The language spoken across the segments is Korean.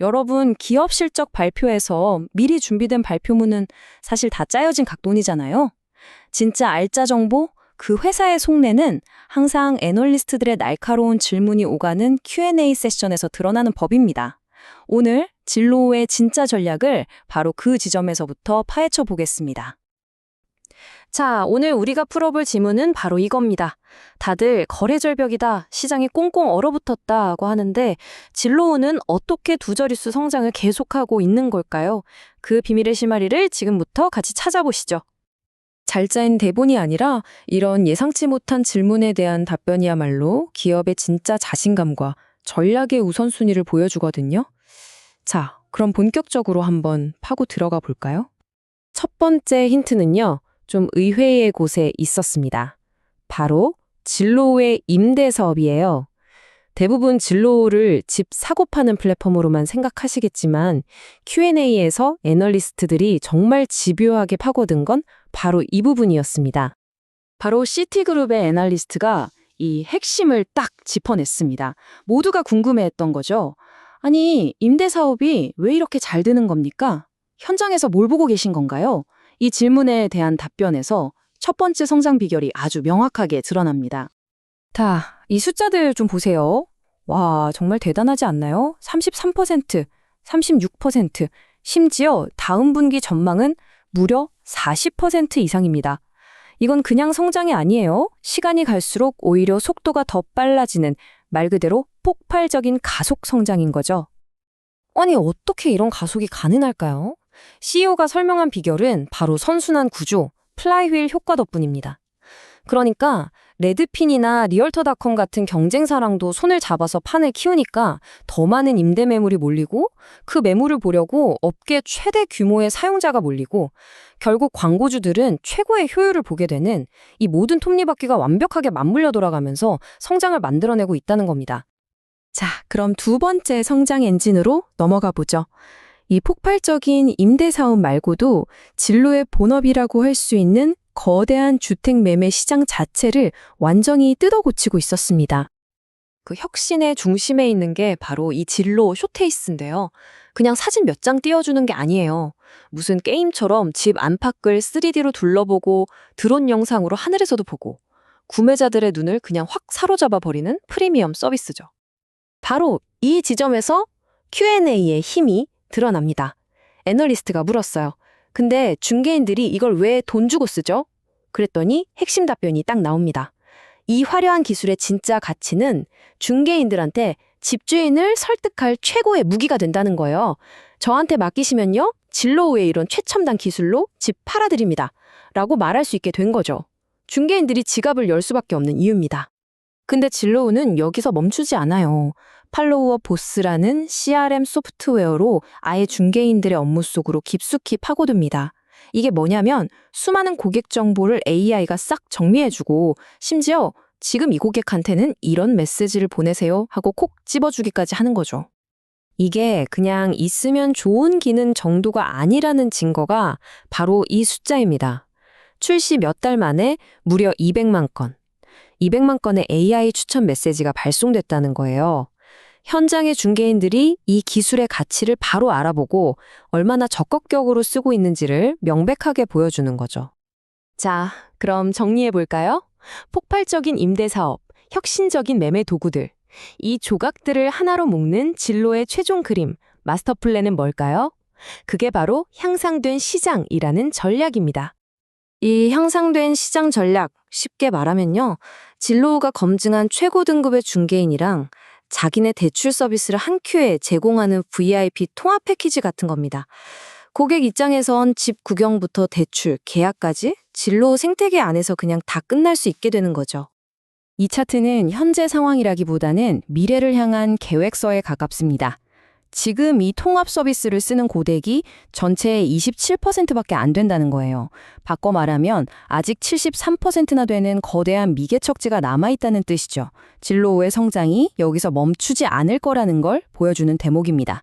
여러분, 기업 실적 발표에서 미리 준비된 발표문은 사실 다 짜여진 각본이잖아요. 진짜 알짜 정보, 그 회사의 속내는 항상 애널리스트들의 날카로운 질문이 오가는 Q&A 세션에서 드러나는 법입니다. 오늘 진로우의 진짜 전략을 바로 그 지점에서부터 파헤쳐 보겠습니다. 자, 오늘 우리가 풀어볼 질문은 바로 이겁니다. 다들 거래 절벽이다, 시장이 꽁꽁 얼어붙었다고 하는데 진로우는 어떻게 두 자릿수 성장을 계속하고 있는 걸까요? 그 비밀의 실마리를 지금부터 같이 찾아보시죠. 잘 짜인 대본이 아니라 이런 예상치 못한 질문에 대한 답변이야말로 기업의 진짜 자신감과 전략의 우선순위를 보여주거든요. 자, 그럼 본격적으로 한번 파고 들어가 볼까요? 첫 번째 힌트는요, 좀 의외의 곳에 있었습니다. 바로 진로우의 임대 사업이에요. 대부분 진로우를 집 사고 파는 플랫폼으로만 생각하시겠지만 Q&A에서 애널리스트들이 정말 집요하게 파고든 건 바로 이 부분이었습니다. 바로 시티그룹의 애널리스트가 이 핵심을 딱 짚어냈습니다. 모두가 궁금해했던 거죠. 아니, 임대 사업이 왜 이렇게 잘 되는 겁니까? 현장에서 뭘 보고 계신 건가요? 이 질문에 대한 답변에서 첫 번째 성장 비결이 아주 명확하게 드러납니다. 이 숫자들 좀 보세요. 와, 정말 대단하지 않나요? 33%, 36%, 심지어 다음 분기 전망은 무려 40% 이상입니다. 이건 그냥 성장이 아니에요. 시간이 갈수록 오히려 속도가 더 빨라지는 말 그대로 폭발적인 가속 성장인 거죠. 아니, 어떻게 이런 가속이 가능할까요? CEO가 설명한 비결은 바로 선순환 구조, 플라이휠 효과 덕분입니다. 그러니까 레드핀이나 리얼터닷컴 같은 경쟁사랑도 손을 잡아서 판을 키우니까 더 많은 임대 매물이 몰리고 그 매물을 보려고 업계 최대 규모의 사용자가 몰리고 결국 광고주들은 최고의 효율을 보게 되는 이 모든 톱니바퀴가 완벽하게 맞물려 돌아가면서 성장을 만들어내고 있다는 겁니다. 자, 그럼 두 번째 성장 엔진으로 넘어가 보죠. 이 폭발적인 임대 사업 말고도 진로의 본업이라고 할 수 있는 거대한 주택 매매 시장 자체를 완전히 뜯어고치고 있었습니다. 그 혁신의 중심에 있는 게 바로 이 진로 쇼케이스인데요. 그냥 사진 몇 장 띄워주는 게 아니에요. 무슨 게임처럼 집 안팎을 3D로 둘러보고 드론 영상으로 하늘에서도 보고 구매자들의 눈을 그냥 확 사로잡아 버리는 프리미엄 서비스죠. 바로 이 지점에서 Q&A의 힘이 드러납니다. 애널리스트가 물었어요. 근데 중개인들이 이걸 왜 돈 주고 쓰죠? 그랬더니 핵심 답변이 딱 나옵니다. 이 화려한 기술의 진짜 가치는 중개인들한테 집주인을 설득할 최고의 무기가 된다는 거예요. 저한테 맡기시면요, 진로우의 이런 최첨단 기술로 집 팔아드립니다. 라고 말할 수 있게 된 거죠. 중개인들이 지갑을 열 수밖에 없는 이유입니다. 근데 진로우는 여기서 멈추지 않아요. 팔로우어 보스라는 CRM 소프트웨어로 아예 중개인들의 업무 속으로 깊숙이 파고듭니다. 이게 뭐냐면 수많은 고객 정보를 AI가 싹 정리해주고 심지어 지금 이 고객한테는 이런 메시지를 보내세요 하고 콕 집어주기까지 하는 거죠. 이게 그냥 있으면 좋은 기능 정도가 아니라는 증거가 바로 이 숫자입니다. 출시 몇 달 만에 무려 200만 건. 200만 건의 AI 추천 메시지가 발송됐다는 거예요. 현장의 중개인들이 이 기술의 가치를 바로 알아보고 얼마나 적극적으로 쓰고 있는지를 명백하게 보여주는 거죠. 자, 그럼 정리해볼까요? 폭발적인 임대사업, 혁신적인 매매 도구들, 이 조각들을 하나로 묶는 진로의 최종 그림, 마스터 플랜은 뭘까요? 그게 바로 향상된 시장이라는 전략입니다. 이 향상된 시장 전략, 쉽게 말하면요, 진로우가 검증한 최고 등급의 중개인이랑 자기네 대출 서비스를 한 큐에 제공하는 VIP 통합 패키지 같은 겁니다. 고객 입장에선 집 구경부터 대출, 계약까지 진로우 생태계 안에서 그냥 다 끝날 수 있게 되는 거죠. 이 차트는 현재 상황이라기보다는 미래를 향한 계획서에 가깝습니다. 지금 이 통합 서비스를 쓰는 고객이 전체의 27%밖에 안 된다는 거예요. 바꿔 말하면 아직 73%나 되는 거대한 미개척지가 남아있다는 뜻이죠. 진로우의 성장이 여기서 멈추지 않을 거라는 걸 보여주는 대목입니다.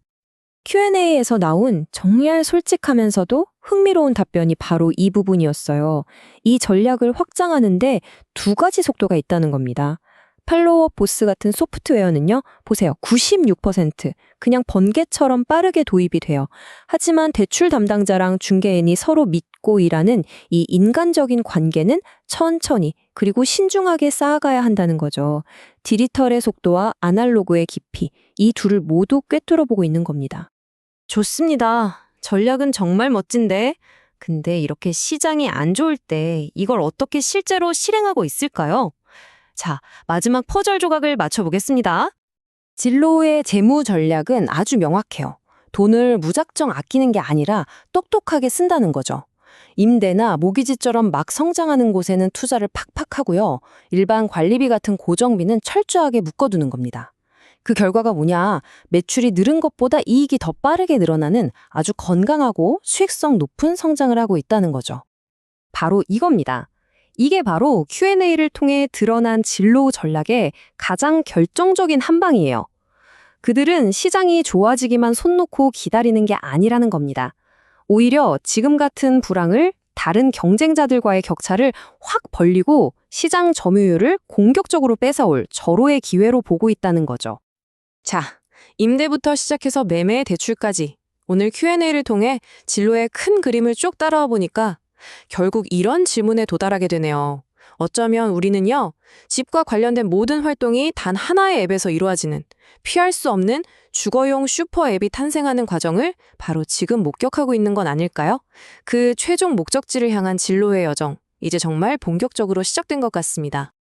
Q&A에서 나온 정말 솔직하면서도 흥미로운 답변이 바로 이 부분이었어요. 이 전략을 확장하는데 두 가지 속도가 있다는 겁니다. 팔로워 보스 같은 소프트웨어는요, 보세요. 96% 그냥 번개처럼 빠르게 도입이 돼요. 하지만 대출 담당자랑 중개인이 서로 믿고 일하는 이 인간적인 관계는 천천히 그리고 신중하게 쌓아가야 한다는 거죠. 디지털의 속도와 아날로그의 깊이, 이 둘을 모두 꿰뚫어 보고 있는 겁니다. 좋습니다. 전략은 정말 멋진데. 근데 이렇게 시장이 안 좋을 때 이걸 어떻게 실제로 실행하고 있을까요? 자, 마지막 퍼즐 조각을 맞춰보겠습니다. 진로의 재무 전략은 아주 명확해요. 돈을 무작정 아끼는 게 아니라 똑똑하게 쓴다는 거죠. 임대나 모기지처럼 막 성장하는 곳에는 투자를 팍팍 하고요. 일반 관리비 같은 고정비는 철저하게 묶어두는 겁니다. 그 결과가 뭐냐? 매출이 늘은 것보다 이익이 더 빠르게 늘어나는 아주 건강하고 수익성 높은 성장을 하고 있다는 거죠. 바로 이겁니다. 이게 바로 Q&A를 통해 드러난 진로 전략의 가장 결정적인 한 방이에요. 그들은 시장이 좋아지기만 손 놓고 기다리는 게 아니라는 겁니다. 오히려 지금 같은 불황을 다른 경쟁자들과의 격차를 확 벌리고 시장 점유율을 공격적으로 뺏어올 절호의 기회로 보고 있다는 거죠. 자, 임대부터 시작해서 매매, 대출까지 오늘 Q&A를 통해 진로의 큰 그림을 쭉 따라와 보니까 결국 이런 질문에 도달하게 되네요. 어쩌면 우리는요, 집과 관련된 모든 활동이 단 하나의 앱에서 이루어지는 피할 수 없는 주거용 슈퍼 앱이 탄생하는 과정을 바로 지금 목격하고 있는 건 아닐까요? 그 최종 목적지를 향한 진로의 여정, 이제 정말 본격적으로 시작된 것 같습니다.